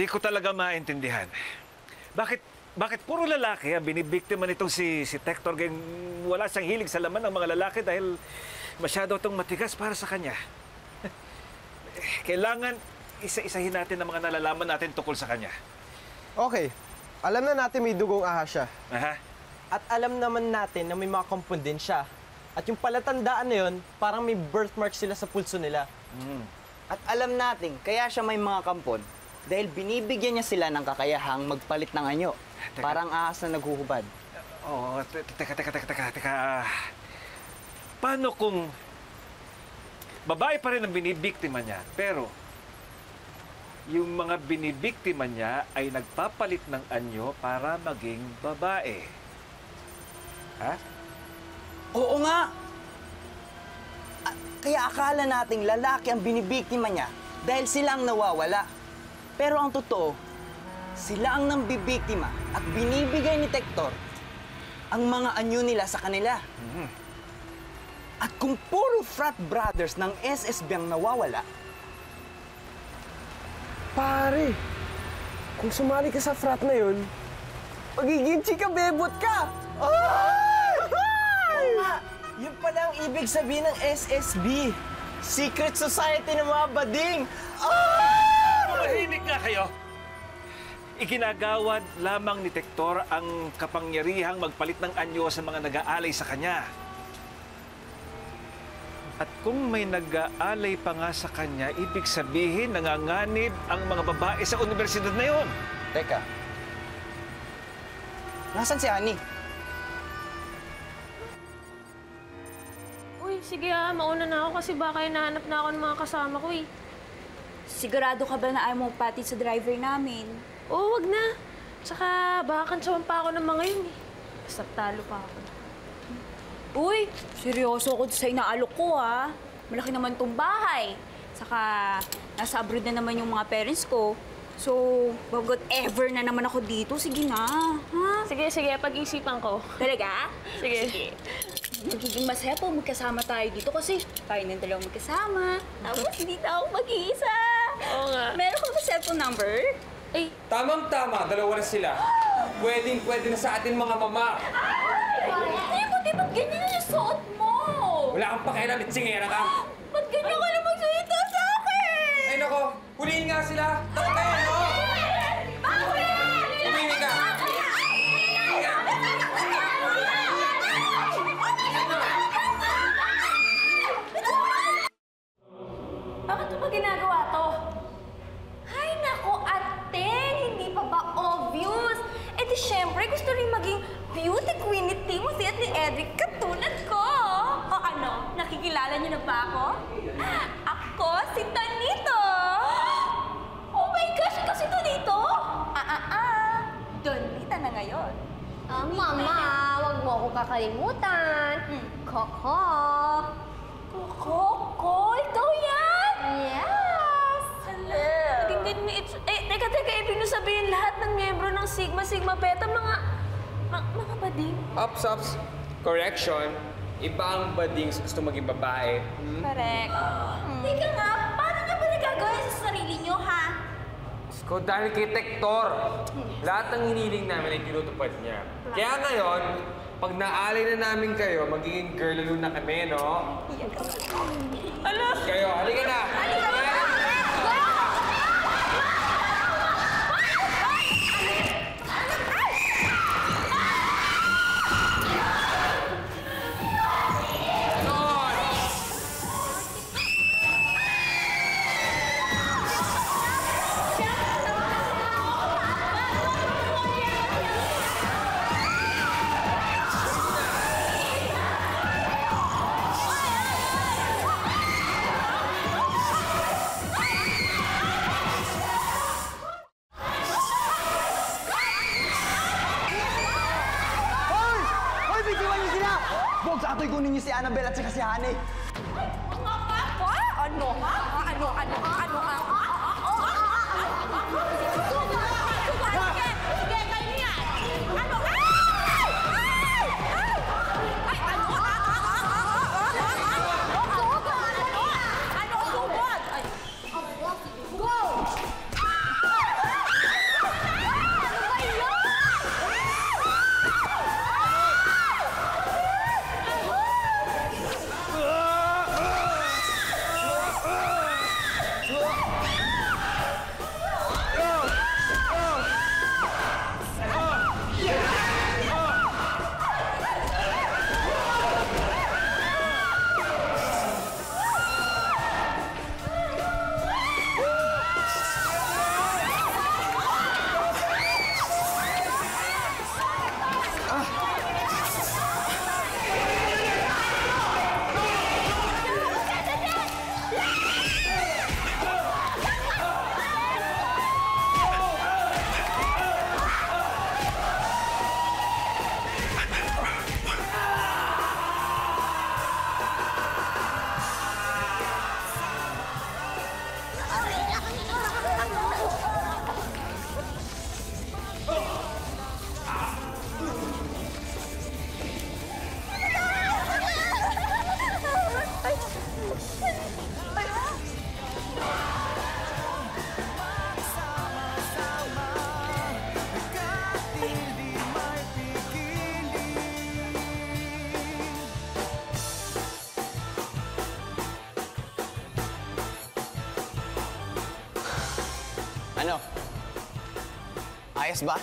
Hindi ko talaga maintindihan. Bakit puro lalaki ang binibiktima nitong si Tector, gayong wala siyang hilig sa laman ng mga lalaki dahil masyado itong matigas para sa kanya. Kailangan isa-isahin natin ang mga nalalaman natin tungkol sa kanya. Okay. Alam na natin may dugong ahas siya. Aha. At alam naman natin na may mga kampon din siya. At yung palatandaan na yun, parang may birthmark sila sa pulso nila. At alam natin, kaya siya may mga kampon dahil binibigyan niya sila ng kakayahang magpalit ng anyo. Parang ahas na naghuhubad. Oo, teka. Paano kung babae pa rin ang binibiktima niya, pero yung mga binibiktima niya ay nagpapalit ng anyo para maging babae? Ha? Oo nga! Kaya akala nating lalaki ang binibiktima niya dahil sila ang nawawala. Pero ang totoo, sila ang nambibiktima at binibigay ni Tector ang mga anyo nila sa kanila. At kung puro frat brothers ng SSB ang nawawala, Pare, kung sumali ka sa frat na yun, magiging chika bebot ka! Yun pala ang ibig sabihin ng SSB. Secret Society ng mga bading! Mahimik nga kayo! Iginagawad lamang ni Tector ang kapangyarihang magpalit ng anyo sa mga nag-aalay sa kanya. At kung may nag-aalay pa nga sa kanya, ibig sabihin nanganganib ang mga babae sa universidad na yon. Teka, nasan si Annie? Uy, sige mauna na ako kasi baka hinahanap na ako ng mga kasama ko eh. Sigurado ka ba na ayaw mo pati sa driver namin? Oo, wag na. Tsaka baka kansawan pa ako ng mga yun eh. Basta talo pa ako. Uy, seryoso ako sa inaalok ko, ha? Malaki naman tong bahay. Saka, nasa abroad na naman yung mga parents ko. So, whatever na naman ako dito, sige na, ha? Sige, pag-isipan ko. Talaga? Sige. Magiging masaya po magkasama tayo dito kasi tayo ng dalawang magkasama. Tapos, hindi na ako mag-iisa. Oo nga. Meron ka ba cellphone number? Ay, Tamang-tama, dalawa na sila. Pwede na sa atin mga mama. Hindi, ba't ganyan yung suot mo? Wala kang pakialam, itsingera ka. Ba't ganyan ka na magsalita sa akin? Ay nako, huliin nga sila. Taktayin, no? Umingin ka. Bakit mo ba ginagawa to? Hay nako, ate! Hindi pa ba obvious? Eh di syempre, gusto rin maging beauty queen ni Timothy at ni Edric katulad ko. O ano, nakikilala niyo na ba ako? Ako si Tonito! Oh my gosh, ikaw si Tonito? Donita na ngayon. Mama, wag mo ako kakalimutan. Coco. Coco, ikaw yan? Yes! Hello. naging ganyan. Teka, ibig nyo sabihin lahat ng miyembro ng Sigma Beta, mga bading? Ups. Correction. Iba ang bading sa gusto maging babae. Correct. Teka nga, paano nyo ba nagagawa sa sarili nyo, ha? Ko dahil kay Tector, lahat ng hiniling namin ay tinutupad niya. Kaya ngayon, pag naalay na namin kayo, magiging girl alone na kami, no? Ala! Kayo, halika na! Halika na! Ato'y kunin niyo si Annabelle at saka si Honey. Ano? Ayos ba?